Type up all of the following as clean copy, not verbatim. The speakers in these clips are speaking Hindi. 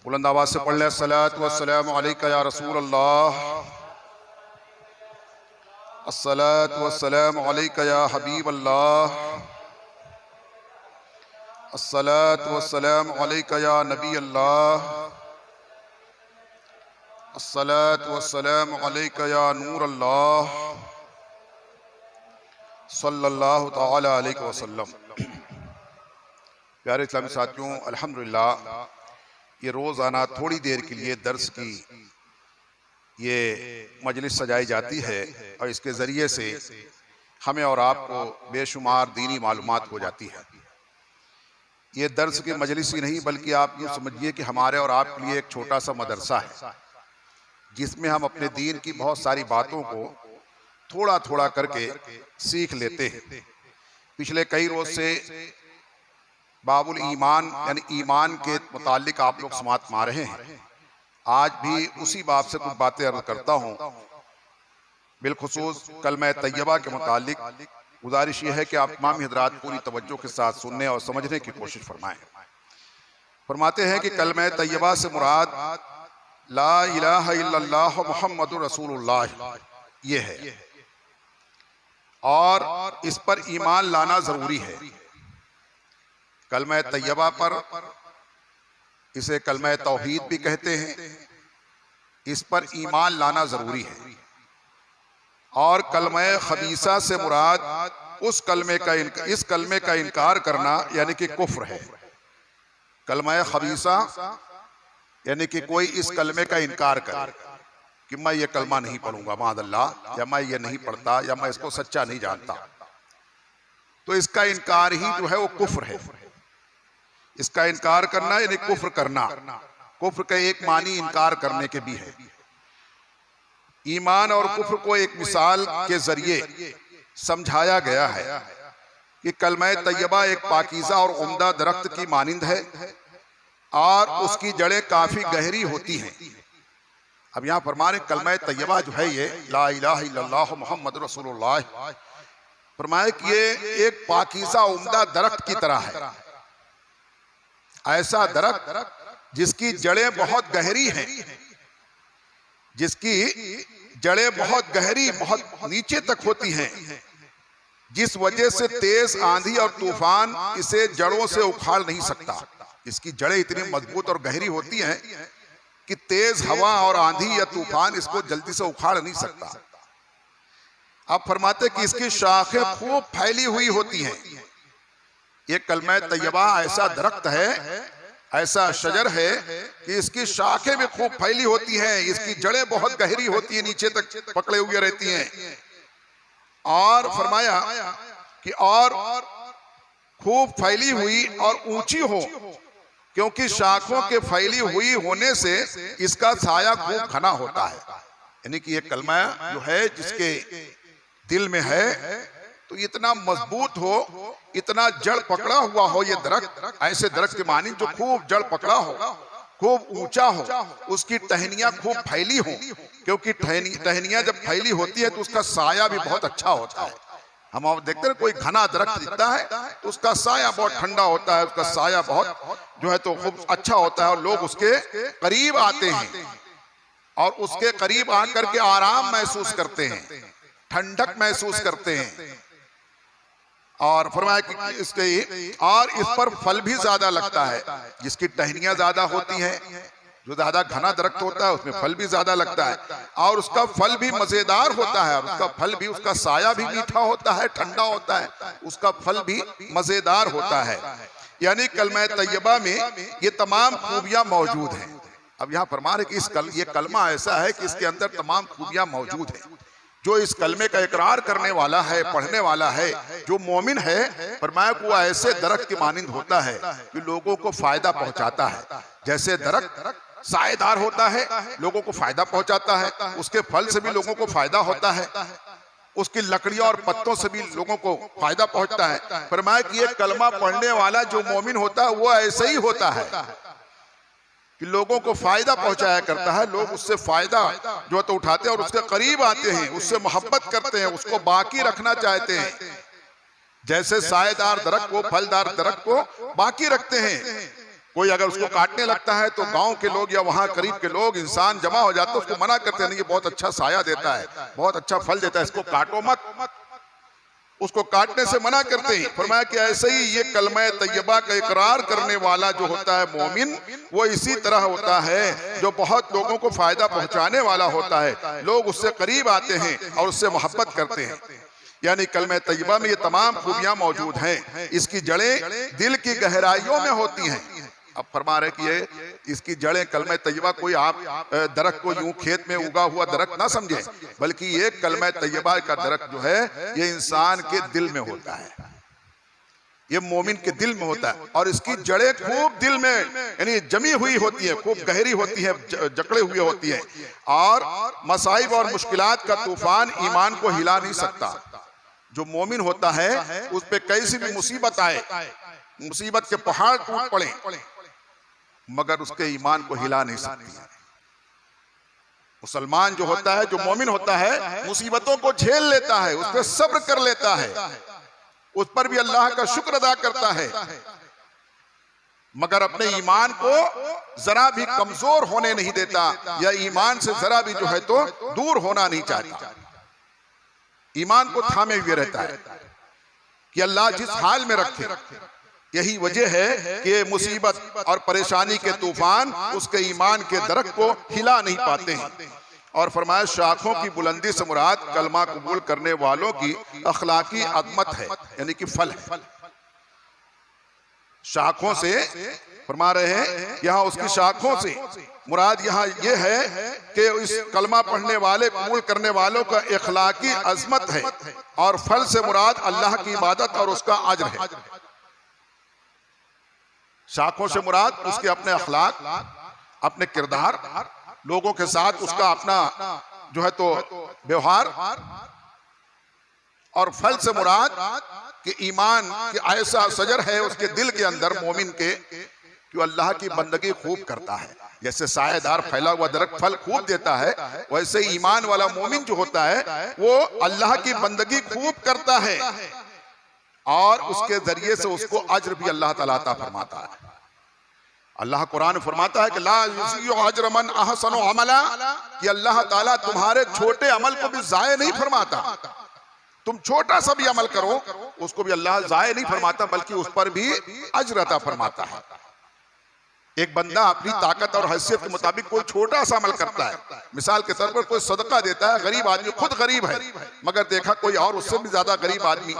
बुलंद आवाज से पढ़ लें, अस्सलातु वस्सलामु अलैका या रसूल अल्लाह, अस्सलातु वस्सलामु अलैका या हबीब अल्लाह, अस्सलातु वस्सलामु अलैका या नबी अल्लाह, अस्सलातु वस्सलामु अलैका या नूर अल्लाह, सल्लल्लाहु तआला अलैहि वसल्लम। प्यारे इस्लामी साथियों, अल्हम्दुलिल्लाह ये रोज़ाना थोड़ी देर के लिए दर्स की ये मजलिस सजाई जाती है और इसके ज़रिए से हमें और आपको बेशुमार दीनी मालूमात हो जाती है। ये दर्स की मजलिस ही नहीं बल्कि आप यूँ समझिए कि हमारे और आपके लिए एक छोटा सा मदरसा है जिसमें हम अपने दीन की बहुत सारी बातों को थोड़ा थोड़ा करके सीख लेते हैं। पिछले कई रोज़ से बाबुल ईमान यानी ईमान के मुतालिक आप लोग समात मा रहे हैं। आज भी उसी बाब से कुछ बातें अर्ज करता हूँ। बिलखुसूस कलमा तैयबा के मुतालिक गुजारिश ये है कि आप तमाम हज़रात पूरी तवज्जो के साथ सुनने और समझने की कोशिश फरमाएं। फरमाते हैं कि कलमा तैयबा से मुराद ला इलाहा इल्लल्लाह मुहम्मदुर रसूलुल्लाह ये है और इस पर ईमान लाना जरूरी है। कलमा तैयबा पर इसे कलमा तौहीद भी कहते हैं, इस पर ईमान लाना जरूरी है। और कलमा खबीसा से मुराद उस कलमे का इस कलमे का इनकार करना यानी कि कुफ्र है। कलमा खबीसा यानी कि कोई इस कलमे का इनकार करे कि मैं ये कलमा नहीं पढ़ूंगा माअल्लाह, या मैं ये नहीं पढ़ता, या मैं इसको सच्चा नहीं जानता, तो इसका इनकार ही जो है वो कुफ्र है। इसका इनकार करना यानी कुफ्र करना। कुफ्र का एक मानी इनकार करने के भी है। ईमान और कुफ्र को एक मिसाल के जरिए समझाया गया है कि कलमा तैयबा एक पाकीज़ा और उम्दा दरख्त की मानिंद है और उसकी जड़ें काफी गहरी होती हैं। अब यहाँ फरमा रहे कलमा तैयबा जो है ये ला इलाहा इल्लल्लाह मुहम्मद रसूलुल्लाह, फरमाया कि ये एक पाकीज़ा उम्दा दरख्त की तरह है। ऐसा दरख्त जिसकी जड़ें बहुत गहरी हैं, जिसकी जड़ें बहुत गहरी बहुत नीचे तक होती हैं, जिस वजह से तेज आंधी और तूफान इसे जड़ों से उखाड़ नहीं सकता। इसकी जड़ें इतनी मजबूत और गहरी होती हैं कि तेज हवा और आंधी या तूफान इसको जल्दी से उखाड़ नहीं सकता। अब फरमाते कि इसकी शाखें खूब फैली हुई होती हैं। ये कलमा तैयबा ऐसा दरख्त है, ऐसा शजर है कि इसकी शाखें भी खूब फैली होती हैं, इसकी जड़ें बहुत गहरी होती हैं, नीचे तक पकड़े हुए रहती हैं। और फरमाया कि और खूब फैली हुई और ऊंची हो, क्योंकि शाखों के फैली हुई होने से इसका साया खूब घना होता है। यानी कि ये कलमा जो है जिसके दिल में है तो इतना मजबूत हो, इतना जड़ पकड़ा हुआ हो ये दरख्त, ऐसे दरख्त के मानी जो खूब जड़ पकड़ा हो, खूब ऊंचा हो, उसकी टहनियां खूब फैली हो, क्योंकि टहनियां जब फैली होती है तो उसका साया भी बहुत अच्छा होता है। हम आप देखते हैं कोई घना दरख्त दिखता है तो उसका साया बहुत ठंडा होता है, उसका साया बहुत जो है तो खूब अच्छा होता है और लोग उसके करीब आते हैं और उसके करीब आकर के आराम महसूस करते हैं, ठंडक महसूस करते हैं। और फरमाया कि इसके और इस पर फल भी ज्यादा लगता है। जिसकी टहनियां ज्यादा होती हैं, जो ज्यादा घना दरख्त होता है उसमें फल भी ज्यादा लगता है और उसका फल भी मजेदार होता है और उसका फल भी, उसका साया भी मीठा होता है, ठंडा होता है, उसका फल भी मजेदार होता है। यानी कलमा तैयबा में ये तमाम खूबियां मौजूद हैं। अब यहाँ फरमा रहे कि ये कलमा ऐसा है कि इसके अंदर तमाम खूबियां मौजूद हैं। जो इस कलमे का इकरार करने वाला है, पढ़ने वाला है, जो मोमिन है, फरमाया कि वो ऐसे दरख्त की मानिंद होता है कि लोगों को फायदा पहुंचाता है। जैसे दरख्त सायेदार होता है, लोगों को फायदा पहुंचाता है, उसके फल से भी लोगों को फायदा होता है, उसकी लकड़ियों और पत्तों से भी लोगों को फायदा पहुंचता है। फरमाया कि ये कलमा पढ़ने वाला जो मोमिन होता है वो ऐसे ही होता है कि लोगों को फायदा पहुंचाया करता है। लोग उससे फायदा जो तो उठाते हैं और उसके करीब आते हैं, उससे मोहब्बत करते हैं, उसको बाकी रखना चाहते हैं। जैसे सायेदार दरख्त को, फलदार दरख्त को बाकी रखते हैं, कोई अगर उसको काटने लगता है तो गांव के लोग या वहां करीब के लोग इंसान जमा हो जाते हैं, उसको मना करते हैं, नहीं ये बहुत अच्छा साया देता है, बहुत अच्छा फल देता है, इसको काटो मत, उसको काटने से मना करते हैं। फरमाया कि ऐसे ही ये कलमा तैयबा का इकरार करने वाला जो होता है मोमिन, वो इसी तरह होता है जो बहुत लोगों को फायदा पहुंचाने वाला होता है, लोग उससे करीब आते हैं और उससे मोहब्बत करते हैं। यानी कलमा तैयबा में ये तमाम खूबियां मौजूद हैं। इसकी जड़ें दिल की गहराइयों में होती हैं। अब फरमा रहे कि ये इसकी जड़ें कलमा तैयबा कोई आप दरख्त को यूं खेत में उगा हुआ दरख्त ना समझे, बल्कि ये कलमा तैयबा का दरख्त जो है ये इंसान के दिल में होता है, ये मोमिन के दिल में होता है। और इसकी जड़ें खूब दिल में यानी जमी हुई होती है, खूब गहरी होती है, जकड़े हुए होती है। और मसाइब और मुश्किलात का तूफान ईमान को हिला नहीं सकता। जो मोमिन होता है उस पे कैसी भी मुसीबत आए, मुसीबत के पहाड़ टूट पड़े, मगर उसके ईमान को हिला नहीं सकती। मुसलमान जो होता है, जो मोमिन होता है, मुसीबतों को झेल लेता है, उस पर सब्र कर लेता है, उस पर भी अल्लाह का शुक्र अदा करता है, मगर अपने ईमान को जरा भी कमजोर होने नहीं देता, या ईमान से जरा भी जो है तो दूर होना नहीं चाहता। ईमान को थामे हुए रहता है कि अल्लाह जिस हाल में रखे। यही वजह है कि मुसीबत और परेशानी के तूफान उसके ईमान के दरख्त को हिला नहीं पाते हैं। और फरमाया शाखों की बुलंदी से मुराद कलमा कबूल करने वालों की अखलाकी अज़मत है, यानी कि फल है। शाखों से फरमा रहे हैं यहाँ, उसकी शाखों से मुराद यहाँ ये है कि इस कलमा पढ़ने वाले कबूल करने वालों का अखलाकी अज़मत है, और फल से मुराद अल्लाह की इबादत और उसका अज्र है। शाखों से मुराद उसके अपने अखलाक, अपने किरदार, लोगों के साथ उसका अपना जो है तो व्यवहार, और फल से मुराद कि ईमान कि ऐसा सजर है उसके दिल के अंदर मोमिन के कि अल्लाह की बंदगी खूब करता है। जैसे सायेदार फैला हुआ दरख्त फल खूब देता है, वैसे ईमान वाला मोमिन जो होता है वो अल्लाह की बंदगी खूब करता है, और उसके जरिए से उसको अज्र भी अल्लाह ताला अता फरमाता है। अल्लाह कुरान फरमाता है कि ला युज़ियु अज्र मन अहसनु अमला, कि अल्लाह ताला तुम्हारे छोटे अमल को भी जाये नहीं फरमाता। तुम छोटा सा भी अमल करो उसको भी अल्लाह जाये नहीं फरमाता, बल्कि उस पर भी अज्र अता फरमाता है। एक बंदा अपनी ताकत और हैसियत के मुताबिक कोई छोटा सा अमल करता है, मिसाल के तौर पर कोई सदका देता है, गरीब आदमी खुद गरीब है, मगर देखा कोई और उससे भी ज्यादा गरीब आदमी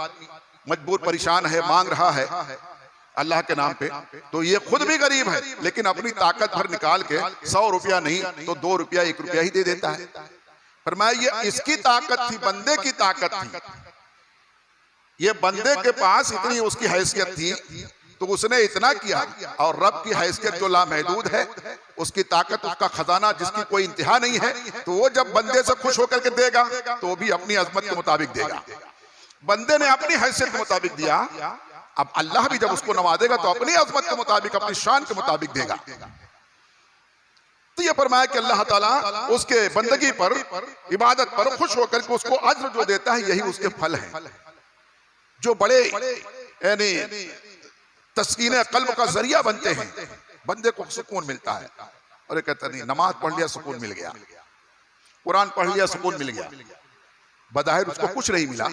मजबूर परेशान है, मांग रहा है अल्लाह के नाम पे, तो ये खुद भी गरीब है, लेकिन अपनी ताकत भर निकाल के 100 रुपया नहीं तो 2 रुपया 1 रुपया ही दे देता है। फरमाया ये इसकी ताकत थी, बंदे की ताकत थी। ये बंदे के पास इतनी उसकी हैसियत थी तो उसने इतना किया, और रब की हैसियत जो लामहदूद है, उसकी ताकत, उसका खजाना जिसकी कोई इंतहा नहीं है, तो वो जब बंदे से खुश होकर के देगा तो वो भी अपनी अजमत के मुताबिक देगा। बंदे ने अपनी हैसियत के मुताबिक दिया, अब अल्लाह भी जब उसको नवाजेगा तो अपनी अजमत के मुताबिक, अपनी शान के मुताबिक देगा। तो ये फरमाया कि अल्लाह ताला उसके बंदगी पर, इबादत पर खुश होकर के उसको अज्र जो देता है, यही उसके फल है, जो बड़े यानी तस्कीन कल्ब का जरिया बनते हैं। बंदे को सुकून मिलता है, और कहता नहीं नमाज पढ़ लिया सुकून मिल गया, कुरान पढ़ लिया सुकून मिल गया, बज़ाहिर उसको कुछ नहीं मिला,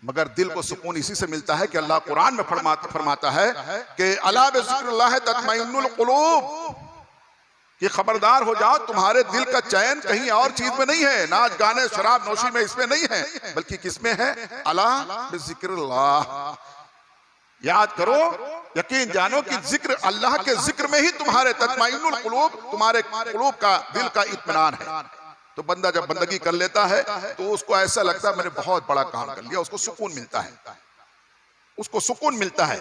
मगर दिल को सुकून इसी से मिलता है कि अल्लाह कुरान में फरमाता है कि अला बिज़िक्रिल्लाह तत्मइन्नुल क़ुलूब, कि खबरदार हो जाओ तुम्हारे दिल का चैन कहीं और चीज में नहीं है, नाच गाने शराब नोशी में इसमें नहीं है, बल्कि किसमें है, अला बिज़िक्रिल्लाह, याद करो, यकीन जानो कि जिक्र, अल्लाह के जिक्र में ही तुम्हारे तत्मइन्नुल क़ुलूब, तुम्हारे क़ुलूब का, दिल का इत्मीनान है। तो बंदा जब बंदगी कर लेता है तो उसको ऐसा लगता है मैंने बहुत बड़ा काम कर लिया, उसको सुकून मिलता है, उसको सुकून मिलता है।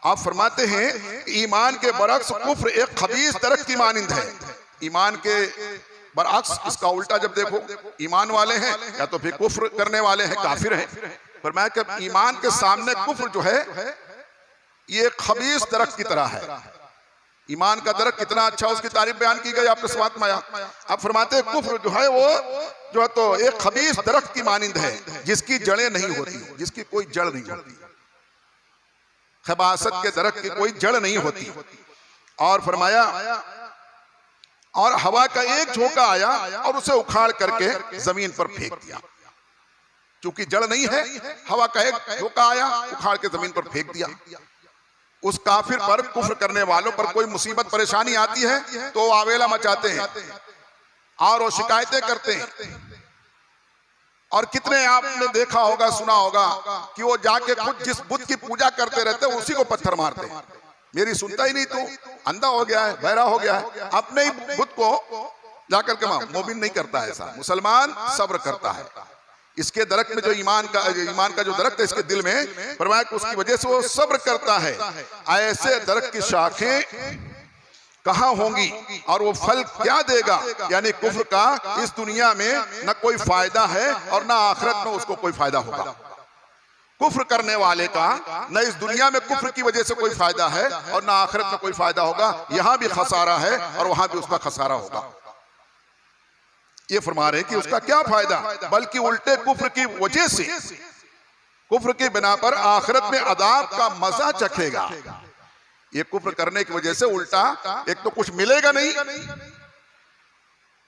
आप फरमाते हैं ईमान के बरक्स कुफ्र एक खबीस दरख्त की मानिंद है। ईमान के बरक्स, इसका उल्टा जब देखो, ईमान वाले हैं या तो फिर कुफ्र करने वाले हैं, काफिर हैं। फरमाया कि ईमान के सामने कुफ्र जो है ये खबीस दरख्त की तरह है। ईमान का दरख्त कितना अच्छा, उसकी तारीफ बयान की गई आपके साथ में। आप फरमाते हैं कुफ्र जो है वो जो है तो एक खबीस दरख्त की मानिंद है, जिसकी जड़ें नहीं होती, जिसकी कोई जड़ नहीं होती। खबासत के दरख्त की कोई जड़ नहीं होती। और फरमाया और हवा का एक झोंका आया और उसे उखाड़ करके जमीन पर फेंक दिया। क्योंकि जड़ नहीं है, हवा का एक झोंका आया, उखाड़ के जमीन पर फेंक दिया। उस काफिर पर, कुफ्र करने वालों पर कोई मुसीबत परेशानी आती है तो वो आवेला मचाते हैं और वो शिकायतें करते हैं। और कितने आपने देखा होगा, सुना होगा कि वो जाके खुद जिस बुत की पूजा करते रहते हैं उसी को पत्थर मारते हैं। मेरी सुनता ही नहीं, तो अंधा हो गया है, बहरा हो गया है, अपने ही बुत को जाकर के मार। मोमिन नहीं करता है ऐसा, मुसलमान सब्र करता है। इसके दरख्त में जो ईमान का जो दरख्त है इसके दिल में, फरमाया कि उसकी वजह से वो सब्र करता है। ऐसे दरख्त की शाखें कहाँ होंगी और वो फल क्या देगा, यानी कुफ्र का इस दुनिया में न कोई फायदा है और न आखिरत में उसको कोई फायदा होगा। कुफ्र करने वाले का न इस दुनिया में कुफ्र की वजह से कोई फायदा है और न आखिरत में कोई फायदा होगा। यहां भी खसारा है और वहां भी उसका खसारा होगा। ये फरमा रहे कि उसका क्या फायदा, बल्कि उल्टे कुफ्र की वजह से, कुफ्र की बिना पर आखिरत में अदाब का मजा चखेगा। ये कुफ्र करने की वजह से उल्टा एक तो कुछ मिलेगा नहीं,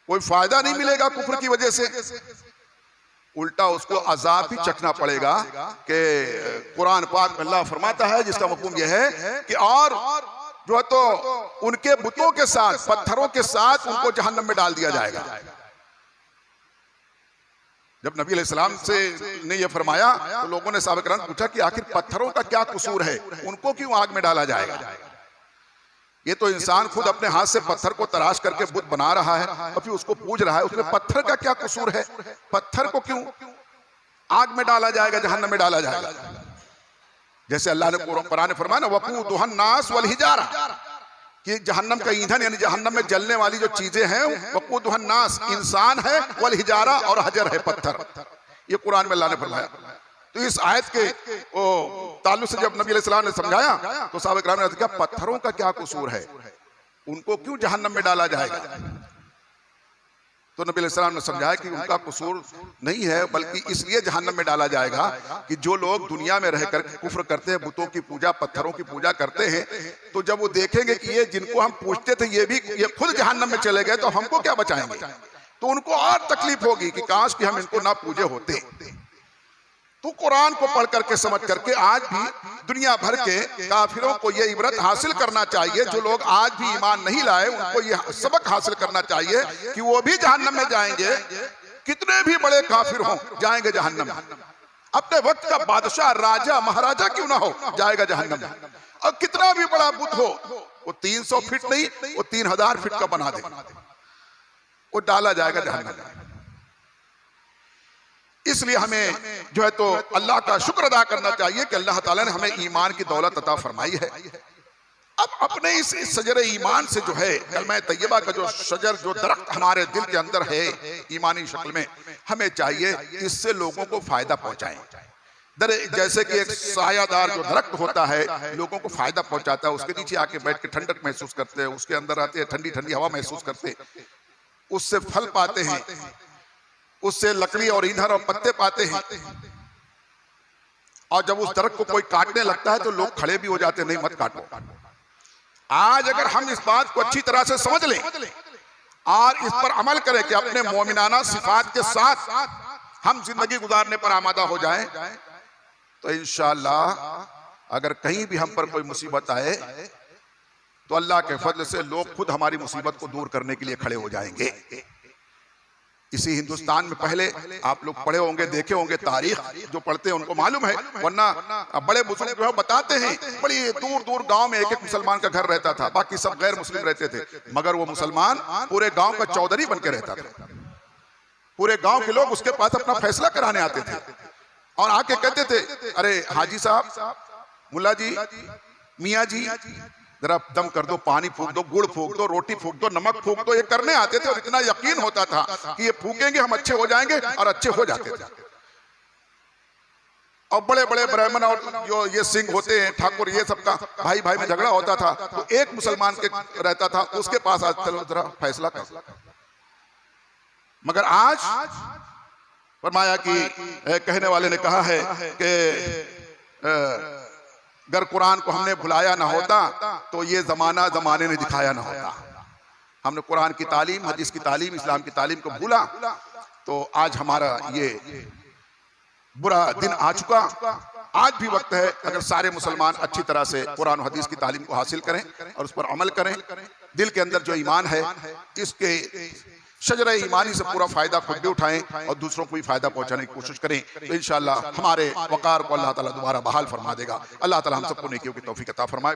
कोई फायदा नहीं मिलेगा कुफ्र की वजह से, उल्टा उसको अजाब भी चखना पड़ेगा। कि कुरान पाक में अल्लाह फरमाता है, जिसका मफ़हूम यह है कि और जो है तो उनके बुतों के साथ, पत्थरों के साथ उनको जहन्नम में डाल दिया जाएगा। जब नबी अलैहिस्सलाम से ने यह फरमाया तो लोगों ने सहाबा किराम पूछा कि आखिर पत्थरों का क्या कसूर है, उनको क्यों आग में डाला जाएगा? ये तो इंसान खुद अपने हाथ से पत्थर को तराश करके बुत बना रहा है और फिर उसको पूज रहा है, उसमें पत्थर का क्या कसूर है? पत्थर को क्यों आग में डाला जाएगा, जहन्नम में डाला जाएगा? जैसे अल्लाह ने कुरान में फरमाया ना, वक़ूदुहन नास वल हिजारा, कि जहन्नम का ईंधन यानी जहन्नम में जलने वाली जो चीजें हैं, वक़ूदुहन नास इंसान है, वल हिजारा और हजर है पत्थर। ये कुरान में अल्लाह ने फरमाया। तो इस आयत के ताल्लुक से जब नबी अलैहिस्सलाम ने समझाया तो सहाबा किराम ने कहा पत्थरों का क्या कसूर है, उनको क्यों जहन्नम में डाला जाएगा? तो नबी अलैहिस्सलाम ने समझाया कि उनका कसूर नहीं है, बल्कि इसलिए जहन्नम में डाला जाएगा कि जो लोग दुनिया में रहकर कुफ्र करते हैं, बुतों की पूजा, पत्थरों की पूजा करते हैं, तो जब वो देखेंगे कि ये जिनको हम पूछते थे ये खुद जहन्नम में चले गए, तो हमको क्या बचाएंगे? तो उनको और तकलीफ होगी कि काश कि हम इनको ना पूजे होते। तो कुरान को पढ़ करके समझ करके आज भी दुनिया भर के काफिरों को यह इबरत हासिल करना चाहिए, जो लोग आज भी ईमान नहीं लाए उनको यह सबक हासिल करना चाहिए कि वो भी जहन्नम में जाएंगे। कितने भी बड़े काफिर हों जाएंगे जहन्नम में। अपने वक्त का बादशाह, राजा, महाराजा क्यों ना हो, जाएगा जहन्नम में। और कितना भी बड़ा बुत हो, वो 300 फीट नहीं, वो 3000 फीट का बना दे, वो डाला जाएगा जहन्नम में। इसलिए हमें जो है तो अल्लाह का शुक्र अदा करना चाहिए कि अल्लाह ताला ने हमें ईमान की दौलत अता फरमाई है। अब अपने इस शजर ईमान से जो है, कलमा तैयबा का जो शजर, जो दरख्त हमारे दिल के अंदर है ईमानी शक्ल में, हमें चाहिए इससे लोगों को फायदा पहुंचाएं। जैसे कि एक सायादार जो दरख्त होता है लोगों को फायदा पहुंचाता है, उसके नीचे आके बैठ के ठंडक महसूस करते हैं, उसके अंदर आते हैं ठंडी ठंडी हवा महसूस करते हैं, उससे फल पाते हैं, उससे लकड़ी और ईंधन और पत्ते पाते हैं। और जब उस दरख्त को कोई काटने लगता है तो लोग खड़े भी हो जाते हैं, नहीं मत काटो। आज अगर हम इस बात को अच्छी तरह से समझ लें और इस पर अमल करें कि अपने मोमिनाना सिफात के साथ हम जिंदगी गुजारने पर आमादा हो जाएं, तो इंशाअल्लाह अगर कहीं भी हम पर कोई मुसीबत आए तो अल्लाह के फजल से लोग खुद हमारी मुसीबत को दूर करने के लिए खड़े हो जाएंगे। इसी हिंदुस्तान में पहले आप लोग पढ़े होंगे, देखे होंगे, तारीख जो पढ़ते हैं उनको मालूम है, वरना बड़े बुजुर्ग जो है बताते हैं बड़ी दूर दूर गांव में एक एक मुसलमान का घर रहता था, बाकी सब गैर मुस्लिम रहते थे, मगर वो मुसलमान पूरे गांव का चौधरी बन के रहता था। पूरे गांव के लोग उसके पास अपना फैसला कराने आते थे और आके कहते थे, अरे हाजी साहब, मुल्ला जी, मियाँ जी, जरा दम कर दो, पानी फूंक दो, गुड़ फूंक दो, रोटी फूंक दो, नमक फूंक दो। ये करने आते थे और इतना यकीन होता था कि ये फूकेंगे हम अच्छे हो जाएंगे, और अच्छे हो जाते थे। और बड़े बड़े ब्राह्मण और जो ये सिंह होते हैं, ठाकुर, ये सबका भाई भाई में झगड़ा होता था, तो एक मुसलमान के रहता था, उसके पास आज चलो जरा फैसला कर। मगर आज फरमाया कि कहने वाले ने कहा है कि अगर कुरान को हमने भुलाया ना होता तो ये जमाने ने दिखाया ना होता। हमने कुरान की तालीम, हदीस की तालीम, इस्लाम की तालीम को भूला तो आज हमारा ये बुरा दिन आ चुका। आज भी वक्त है, अगर सारे मुसलमान अच्छी तरह से कुरान और हदीस की तालीम को हासिल करें और उस पर अमल करें, दिल के अंदर जो ईमान है इसके शजरा ईमानी से पूरा फायदा खुद भी उठाएं और दूसरों को भी फायदा पहुंचाने की कोशिश करें, तो इंशाअल्लाह हमारे वकार को अल्लाह ताला दोबारा बहाल फरमा देगा। अल्लाह ताला हम सबको नेकियों की तौफीक अता फरमाए।